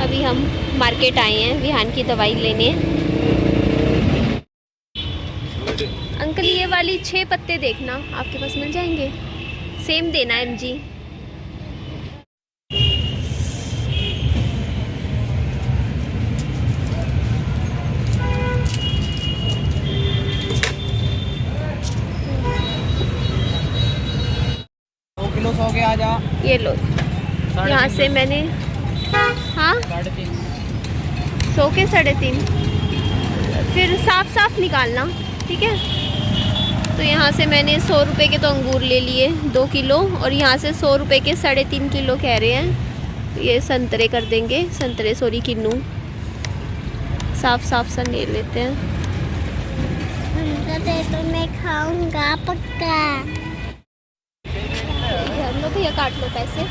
अभी हम मार्केट आए हैं विहान की दवाई लेने। अंकल ये वाली 6 पत्ते देखना, आपके पास मिल जाएंगे। सेम देना MG। किलो 100 के आ जा। ये लो, यहाँ से मैंने, हाँ 3.5 100 के 3.5। फिर साफ साफ निकालना, ठीक है। तो यहाँ से मैंने 100 रुपये के तो अंगूर ले लिए 2 किलो, और यहाँ से 100 रुपये के 3.5 किलो कह रहे हैं। तो ये संतरे कर देंगे, संतरे सॉरी किन्नू। साफ साफ सा ले लेते हैं। तो मैं खाऊंगा पक्का। लो भैया, काट लो पैसे।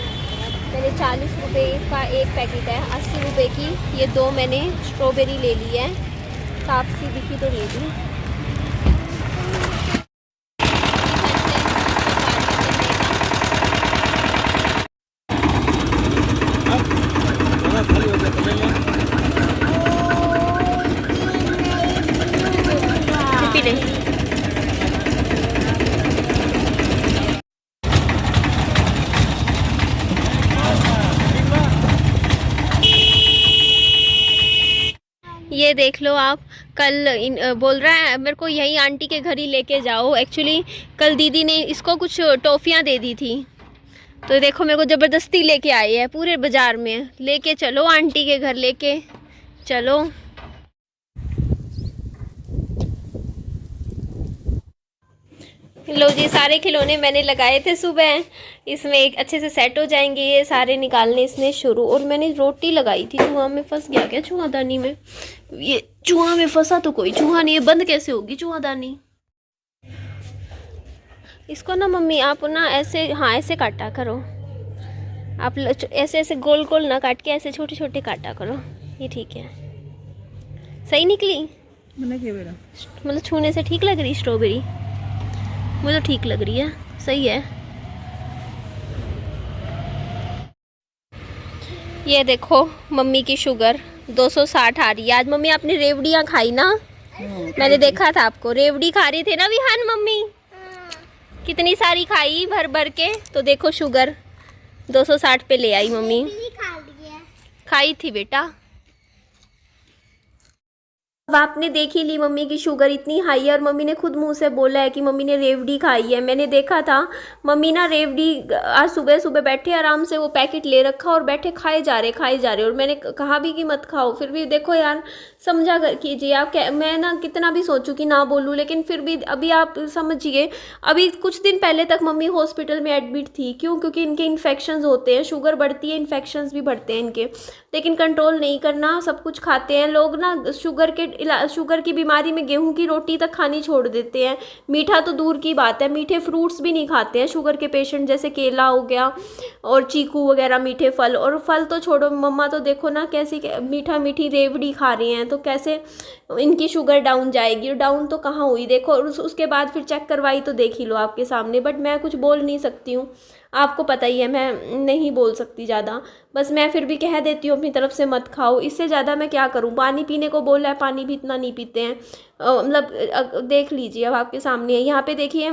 मैंने 40 रुपये का एक पैकेट है, 80 रुपये की ये 2 मैंने स्ट्रॉबेरी ले ली है। साफ सी दिखी तो ले ली। पी ले। ये देख लो आप, कल बोल रहा है मेरे को यही आंटी के घर ही लेके जाओ। एक्चुअली कल दीदी ने इसको कुछ टॉफ़ियाँ दे दी थी, तो देखो मेरे को ज़बरदस्ती लेके आई है पूरे बाज़ार में। लेके चलो आंटी के घर, लेके चलो। लो जी, सारे खिलौने मैंने लगाए थे सुबह, इसमें एक अच्छे से सेट हो जाएंगे। ये सारे निकालने इसने शुरू। और मैंने रोटी लगाई थी, चूहा में फंस गया क्या चूहादानी में? ये चूहा में फंसा तो कोई चूहा नहीं है, बंद कैसे होगी चूहादानी? इसको ना मम्मी आप ना ऐसे, हाँ ऐसे काटा करो आप, ऐसे ऐसे गोल गोल ना काट के ऐसे छोटे छोटे काटा करो, ये ठीक है। सही निकली मतलब छूने से ठीक लग रही स्ट्रॉबेरी? मुझे तो ठीक लग रही है, सही है। ये देखो मम्मी की शुगर 260 आ रही है। आज मम्मी आपने रेवड़ियाँ खाई ना? मैंने देखा था आपको रेवड़ी खा रही थे ना विहान मम्मी, कितनी सारी खाई भर भर के। तो देखो शुगर 260 पे ले आई मम्मी। खाई थी बेटा। अब आपने देख ही ली मम्मी की शुगर इतनी हाई है, और मम्मी ने खुद मुंह से बोला है कि मम्मी ने रेवड़ी खाई है। मैंने देखा था मम्मी ना रेवड़ी आज सुबह सुबह बैठे आराम से वो पैकेट ले रखा और बैठे खाए जा रहे। और मैंने कहा भी कि मत खाओ, फिर भी देखो यार समझा कीजिए आप। मैं ना कितना भी सोचूं कि ना बोलूं, लेकिन फिर भी अभी आप समझिए। अभी कुछ दिन पहले तक मम्मी हॉस्पिटल में एडमिट थी। क्यों? क्योंकि इनके इन्फेक्शंस होते हैं, शुगर बढ़ती है, इन्फेक्शंस भी बढ़ते हैं इनके, लेकिन कंट्रोल नहीं करना। सब कुछ खाते हैं लोग ना, शुगर की बीमारी में गेहूं की रोटी तक खानी छोड़ देते हैं। मीठा तो दूर की बात है, मीठे फ्रूट्स भी नहीं खाते हैं शुगर के पेशेंट, जैसे केला हो गया और चीकू वगैरह मीठे फल। और फल तो छोड़ो, मम्मा तो देखो ना कैसी मीठी रेवड़ी खा रही हैं, तो कैसे इनकी शुगर डाउन जाएगी? और डाउन तो कहाँ हुई देखो। और उसके बाद फिर चेक करवाई तो देख ही लो आपके सामने। बट मैं कुछ बोल नहीं सकती हूँ, आपको पता ही है मैं नहीं बोल सकती ज़्यादा। बस मैं फिर भी कह देती हूँ अपनी तरफ से मत खाओ, इससे ज़्यादा मैं क्या करूँ? पानी पीने को बोला है, पानी भी इतना नहीं पीते हैं। मतलब देख लीजिए, अब आपके सामने है। यहाँ पे देखिए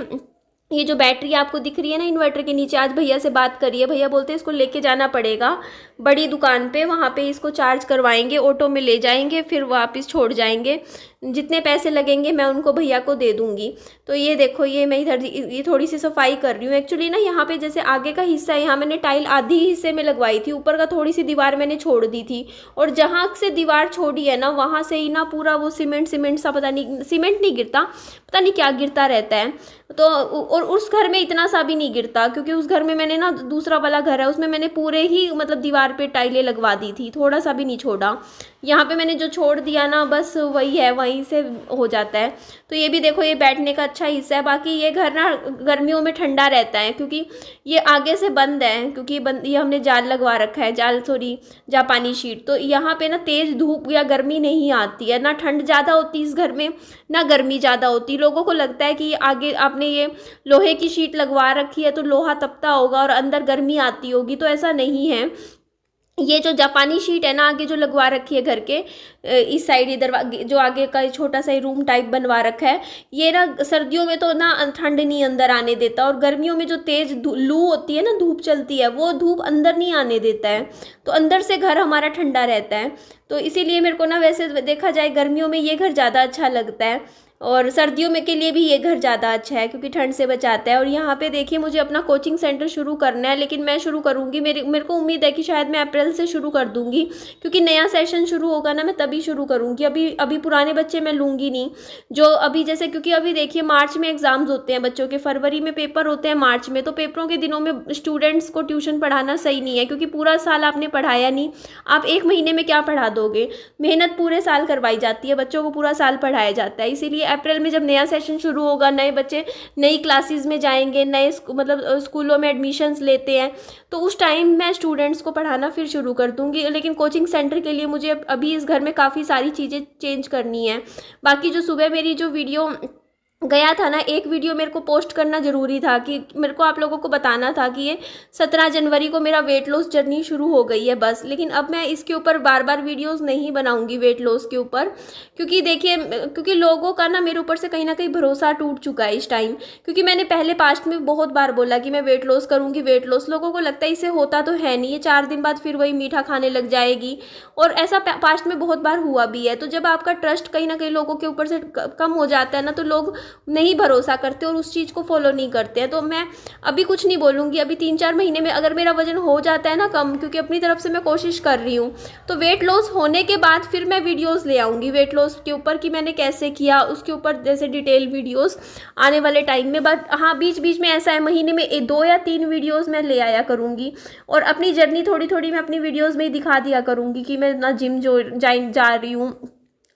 ये जो बैटरी आपको दिख रही है ना इन्वर्टर के नीचे, आज भैया से बात करिए, भैया बोलते हैं इसको लेके जाना पड़ेगा बड़ी दुकान पे, वहाँ पे इसको चार्ज करवाएंगे, ऑटो में ले जाएंगे, फिर वापस छोड़ जाएंगे। जितने पैसे लगेंगे मैं उनको भैया को दे दूँगी। तो ये देखो, ये मैं इधर ये थोड़ी सी सफाई कर रही हूँ। एक्चुअली ना यहाँ पे जैसे आगे का हिस्सा है, यहाँ मैंने टाइल आधी हिस्से में लगवाई थी, ऊपर का थोड़ी सी दीवार मैंने छोड़ दी थी। और जहाँ से दीवार छोड़ी है ना, वहाँ से ही ना पूरा वो सीमेंट सा, पता नहीं सीमेंट नहीं गिरता, पता नहीं क्या गिरता रहता है। तो और उस घर में इतना सा भी नहीं गिरता, क्योंकि उस घर में मैंने ना, दूसरा वाला घर है उसमें मैंने पूरे ही मतलब दीवार पे टाइलें लगवा दी थी, थोड़ा सा भी नहीं छोड़ा। यहाँ पे मैंने जो छोड़ दिया ना, बस वही है, वहीं से हो जाता है। तो ये भी देखो, ये बैठने का अच्छा हिस्सा है। बाकी ये घर ना गर्मियों में ठंडा रहता है, क्योंकि ये आगे से बंद है, क्योंकि ये हमने जाल लगवा रखा है, जापानी शीट। तो यहाँ पे ना तेज़ धूप या गर्मी नहीं आती है, ना ठंड ज़्यादा होती इस घर में, ना गर्मी ज़्यादा होती। लोगों को लगता है कि आगे आपने ये लोहे की शीट लगवा रखी है तो लोहा तपता होगा और अंदर गर्मी आती होगी, तो ऐसा नहीं है। ये जो जापानी शीट है ना आगे जो लगवा रखी है घर के इस साइड इधर जो आगे का छोटा सा रूम टाइप बनवा रखा है, ये ना सर्दियों में तो ना ठंड नहीं अंदर आने देता, और गर्मियों में जो तेज लू होती है ना, धूप चलती है, वो धूप अंदर नहीं आने देता है, तो अंदर से घर हमारा ठंडा रहता है। तो इसीलिए मेरे को ना वैसे देखा जाए गर्मियों में ये घर ज़्यादा अच्छा लगता है, और सर्दियों में के लिए भी ये घर ज़्यादा अच्छा है क्योंकि ठंड से बचाता है। और यहाँ पे देखिए मुझे अपना कोचिंग सेंटर शुरू करना है, लेकिन मैं शुरू करूँगी, मेरे को उम्मीद है कि शायद मैं अप्रैल से शुरू कर दूँगी, क्योंकि नया सेशन शुरू होगा ना, मैं तभी शुरू करूँगी। अभी पुराने बच्चे मैं लूँगी नहीं, जो अभी जैसे, क्योंकि अभी देखिए मार्च में एग्ज़ाम्स होते हैं बच्चों के, फरवरी में पेपर होते हैं मार्च में, तो पेपरों के दिनों में स्टूडेंट्स को ट्यूशन पढ़ाना सही नहीं है, क्योंकि पूरा साल आपने पढ़ाया नहीं, आप एक महीने में क्या पढ़ा दोगे। मेहनत पूरे साल करवाई जाती है, बच्चों को पूरा साल पढ़ाया जाता है। इसीलिए अप्रैल में जब नया सेशन शुरू होगा, नए बच्चे नई क्लासेस में जाएंगे, नए मतलब स्कूलों में एडमिशन्स लेते हैं, तो उस टाइम मैं स्टूडेंट्स को पढ़ाना फिर शुरू कर दूंगी। लेकिन कोचिंग सेंटर के लिए मुझे अभी इस घर में काफ़ी सारी चीज़ें चेंज करनी है। बाकी जो सुबह मेरी जो वीडियो गया था ना, एक वीडियो मेरे को पोस्ट करना ज़रूरी था, कि मेरे को आप लोगों को बताना था कि ये 17 जनवरी को मेरा वेट लॉस जर्नी शुरू हो गई है बस। लेकिन अब मैं इसके ऊपर बार बार वीडियोस नहीं बनाऊंगी वेट लॉस के ऊपर, क्योंकि देखिए, क्योंकि लोगों का ना मेरे ऊपर से कहीं ना कहीं भरोसा टूट चुका है इस टाइम, क्योंकि मैंने पहले पास्ट में बहुत बार बोला कि मैं वेट लॉस करूँगी, वेट लॉस, लोगों को लगता है इससे होता तो है नहीं, ये 4 दिन बाद फिर वही मीठा खाने लग जाएगी, और ऐसा पास्ट में बहुत बार हुआ भी है। तो जब आपका ट्रस्ट कहीं ना कहीं लोगों के ऊपर से कम हो जाता है ना, तो लोग नहीं भरोसा करते और उस चीज़ को फॉलो नहीं करते हैं। तो मैं अभी कुछ नहीं बोलूँगी, अभी 3-4 महीने में अगर मेरा वजन हो जाता है ना कम, क्योंकि अपनी तरफ से मैं कोशिश कर रही हूँ, तो वेट लॉस होने के बाद फिर मैं वीडियोस ले आऊँगी वेट लॉस के ऊपर कि मैंने कैसे किया, उसके ऊपर जैसे डिटेल वीडियोस आने वाले टाइम में। बट हाँ, बीच बीच में ऐसा है, महीने में 2 या 3 वीडियोज़ मैं ले आया करूँगी, और अपनी जर्नी थोड़ी थोड़ी मैं अपनी वीडियोज़ में ही दिखा दिया करूँगी कि मैं ना जिम जा रही हूँ,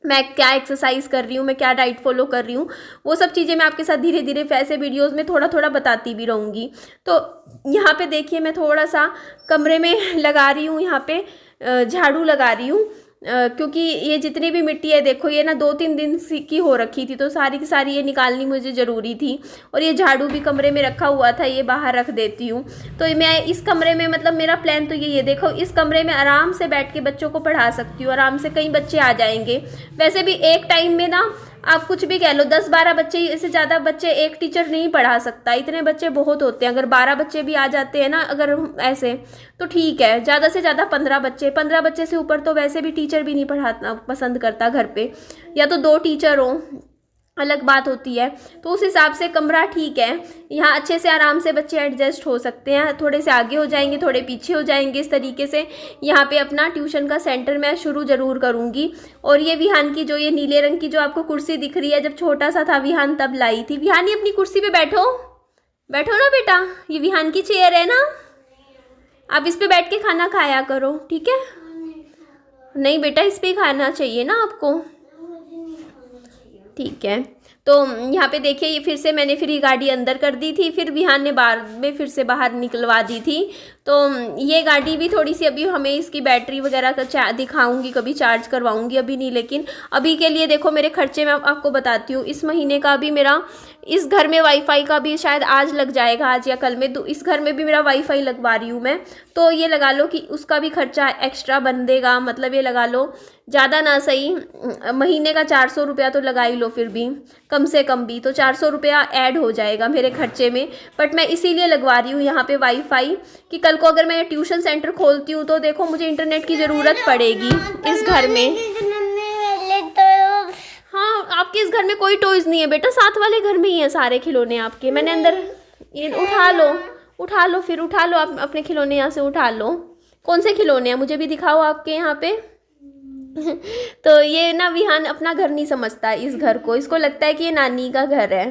मैं क्या एक्सरसाइज कर रही हूँ, मैं क्या डाइट फॉलो कर रही हूँ, वो सब चीज़ें मैं आपके साथ धीरे धीरे ऐसे वीडियोस में थोड़ा थोड़ा बताती भी रहूँगी। तो यहाँ पे देखिए मैं थोड़ा सा कमरे में लगा रही हूँ, यहाँ पे झाड़ू लगा रही हूँ, क्योंकि ये जितनी भी मिट्टी है देखो, ये ना 2-3 दिन की हो रखी थी, तो सारी की सारी ये निकालनी मुझे ज़रूरी थी। और ये झाड़ू भी कमरे में रखा हुआ था, ये बाहर रख देती हूँ। तो मैं इस कमरे में, मतलब मेरा प्लान तो ये देखो, इस कमरे में आराम से बैठ के बच्चों को पढ़ा सकती हूँ, आराम से कई बच्चे आ जाएंगे। वैसे भी एक टाइम में ना आप कुछ भी कह लो, 10-12 बच्चे, इससे ज़्यादा बच्चे एक टीचर नहीं पढ़ा सकता, इतने बच्चे बहुत होते हैं। अगर 12 बच्चे भी आ जाते हैं ना, अगर ऐसे, तो ठीक है, ज़्यादा से ज़्यादा 15 बच्चे से ऊपर तो वैसे भी टीचर भी नहीं पढ़ाना पसंद करता घर पे, या तो 2 टीचर हों, अलग बात होती है। तो उस हिसाब से कमरा ठीक है, यहाँ अच्छे से आराम से बच्चे एडजस्ट हो सकते हैं, थोड़े से आगे हो जाएंगे, थोड़े पीछे हो जाएंगे, इस तरीके से यहाँ पे अपना ट्यूशन का सेंटर मैं शुरू ज़रूर करूँगी। और ये विहान की जो ये नीले रंग की जो आपको कुर्सी दिख रही है, जब छोटा सा था विहान तब लाई थी। विहान, अपनी कुर्सी पे बैठो, बैठो ना बेटा, ये विहान की चेयर है ना, आप इस पर बैठ के खाना खाया करो, ठीक है। नहीं बेटा, इस पर ही खाना चाहिए ना आपको, ठीक है। तो यहाँ पे देखिए, ये फिर से मैंने फिर ये गाड़ी अंदर कर दी थी, फिर विहान ने बार में फिर से बाहर निकलवा दी थी। तो ये गाड़ी भी थोड़ी सी, अभी हमें इसकी बैटरी वगैरह का दिखाऊंगी, कभी चार्ज करवाऊंगी, अभी नहीं। लेकिन अभी के लिए देखो मेरे खर्चे मैं आपको बताती हूँ। इस महीने का भी मेरा, इस घर में वाईफाई का भी शायद आज लग जाएगा, आज या कल में। तो इस घर में भी मेरा वाईफाई लगवा रही हूँ मैं, तो ये लगा लो कि उसका भी खर्चा एक्स्ट्रा बन देगा। मतलब ये लगा लो, ज़्यादा ना सही, महीने का 400 रुपया तो लगा ही लो, फिर भी कम से कम भी तो 400 रुपया ऐड हो जाएगा मेरे खर्चे में। बट मैं इसीलिए लगवा रही हूँ यहाँ पे वाईफाई, कि कल को अगर मैं ट्यूशन सेंटर खोलती हूँ तो देखो मुझे इंटरनेट की ज़रूरत पड़ेगी इस घर में। हाँ, आपके इस घर में कोई टॉयज़ नहीं है बेटा, साथ वाले घर में ही है सारे खिलौने आपके। मैंने अंदर, ये उठा लो, फिर उठा लो, आप अपने खिलौने यहाँ से उठा लो। कौन से खिलौने हैं मुझे भी दिखाओ आपके यहाँ पे। तो ये ना विहान अपना घर नहीं समझता इस घर को, इसको लगता है कि ये नानी का घर है,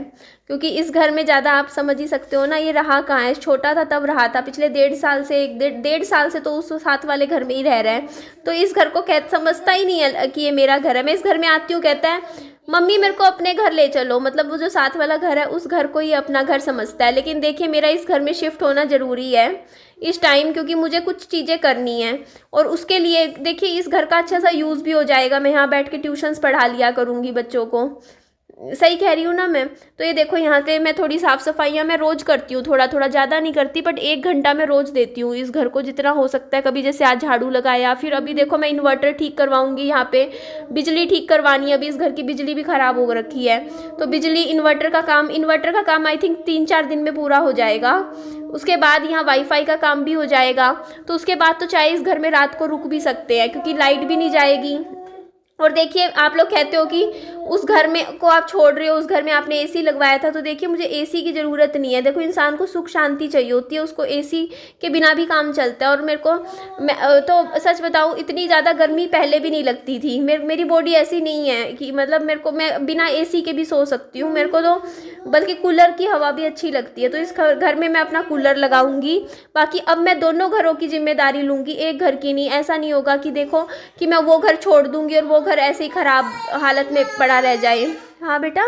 क्योंकि इस घर में ज़्यादा आप समझ ही सकते हो ना, ये रहा कहाँ है। छोटा था तब रहा था, पिछले 1.5 साल से तो उस साथ वाले घर में ही रह रहा है। तो इस घर को समझता ही नहीं है कि ये मेरा घर है। मैं इस घर में आती हूँ, कहता है मम्मी मेरे को अपने घर ले चलो, मतलब वो जो साथ वाला घर है उस घर को ही अपना घर समझता है। लेकिन देखिए मेरा इस घर में शिफ्ट होना ज़रूरी है इस टाइम, क्योंकि मुझे कुछ चीज़ें करनी है, और उसके लिए देखिए इस घर का अच्छा सा यूज़ भी हो जाएगा। मैं यहाँ बैठ के ट्यूशन्स पढ़ा लिया करूँगी बच्चों को, सही कह रही हूँ ना मैं। तो ये देखो यहाँ पे मैं थोड़ी साफ़ सफाइयाँ मैं रोज़ करती हूँ, थोड़ा थोड़ा, ज़्यादा नहीं करती, बट 1 घंटा मैं रोज़ देती हूँ इस घर को जितना हो सकता है। कभी जैसे आज झाड़ू लगाया, फिर अभी देखो मैं इन्वर्टर ठीक करवाऊँगी, यहाँ पे बिजली ठीक करवानी है। अभी इस घर की बिजली भी ख़राब हो रखी है, तो बिजली इन्वर्टर का काम आई थिंक 3-4 दिन में पूरा हो जाएगा। उसके बाद यहाँ वाईफाई का काम भी हो जाएगा। तो उसके बाद तो चाहे इस घर में रात को रुक भी सकते हैं, क्योंकि लाइट भी नहीं जाएगी। और देखिए, आप लोग कहते हो कि उस घर में को आप छोड़ रहे हो, उस घर में आपने एसी लगवाया था, तो देखिए मुझे एसी की ज़रूरत नहीं है। देखो, इंसान को सुख शांति चाहिए होती है, उसको एसी के बिना भी काम चलता है। और मेरे को तो सच बताऊँ, इतनी ज़्यादा गर्मी पहले भी नहीं लगती थी। मेरी बॉडी ऐसी नहीं है कि मतलब मैं बिना एसी के भी सो सकती हूँ। मेरे को तो बल्कि कूलर की हवा भी अच्छी लगती है। तो इस घर में मैं अपना कूलर लगाऊंगी। बाकी अब मैं दोनों घरों की जिम्मेदारी लूँगी, एक घर की नहीं। ऐसा नहीं होगा कि देखो कि मैं वो घर छोड़ दूँगी और वो घर ऐसे ही ख़राब हालत में पड़ा रह जाए। हाँ बेटा,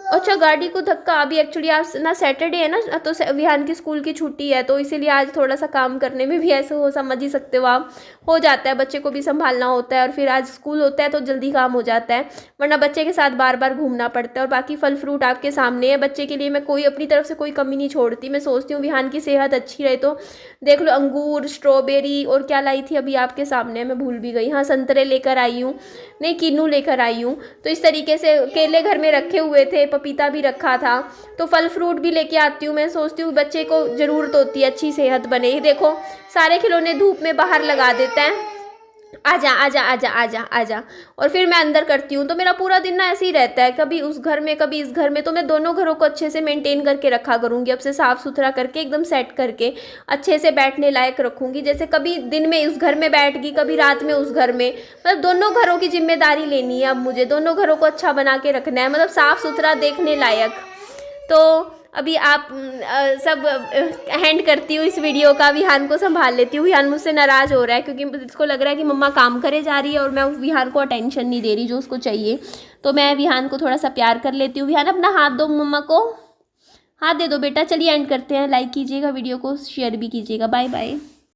अच्छा, गाड़ी को धक्का। अभी एक्चुअली आज ना सैटरडे है ना, तो विहान की स्कूल की छुट्टी है, तो इसीलिए आज थोड़ा सा काम करने में भी ऐसे हो, समझ ही सकते हो आप, हो जाता है। बच्चे को भी संभालना होता है और फिर आज स्कूल होता है तो जल्दी काम हो जाता है, वरना बच्चे के साथ बार बार घूमना पड़ता है। और बाकी फल फ्रूट आपके सामने है। बच्चे के लिए मैं कोई अपनी तरफ से कोई कमी नहीं छोड़ती। मैं सोचती हूँ विहान की सेहत अच्छी रहे, तो देख लो, अंगूर, स्ट्रॉबेरी और क्या लाई थी अभी आपके सामने, मैं भूल भी गई। हाँ, संतरे लेकर आई हूँ, नहीं किन्नू लेकर आई हूँ। तो इस तरीके से केले घर में रखे हुए थे, पपीता भी रखा था, तो फल फ्रूट भी लेके आती हूँ। मैं सोचती हूँ बच्चे को ज़रूरत होती है अच्छी सेहत बने। ये देखो, सारे खिलौने धूप में बाहर लगा देता है। आजा आजा आजा आजा आजा, और फिर मैं अंदर करती हूँ। तो मेरा पूरा दिन ना ऐसे ही रहता है, कभी उस घर में कभी इस घर में। तो मैं दोनों घरों को अच्छे से मेंटेन करके रखा करूँगी, अब से साफ़ सुथरा करके एकदम सेट करके अच्छे से बैठने लायक रखूँगी। जैसे कभी दिन में उस घर में बैठ गई, कभी रात में उस घर में, मतलब दोनों घरों की जिम्मेदारी लेनी है अब मुझे। दोनों घरों को अच्छा बना के रखना है, मतलब साफ़ सुथरा देखने लायक। तो अभी आप सब हैंड करती हूँ इस वीडियो का, विहान को संभाल लेती हूँ। विहान मुझसे नाराज़ हो रहा है क्योंकि इसको लग रहा है कि मम्मा काम करे जा रही है और मैं उस विहान को अटेंशन नहीं दे रही जो उसको चाहिए। तो मैं विहान को थोड़ा सा प्यार कर लेती हूँ। विहान, अपना हाथ दो मम्मा को, हाथ दे दो बेटा। चलिए एंड करते हैं। लाइक कीजिएगा वीडियो को, शेयर भी कीजिएगा। Bye bye.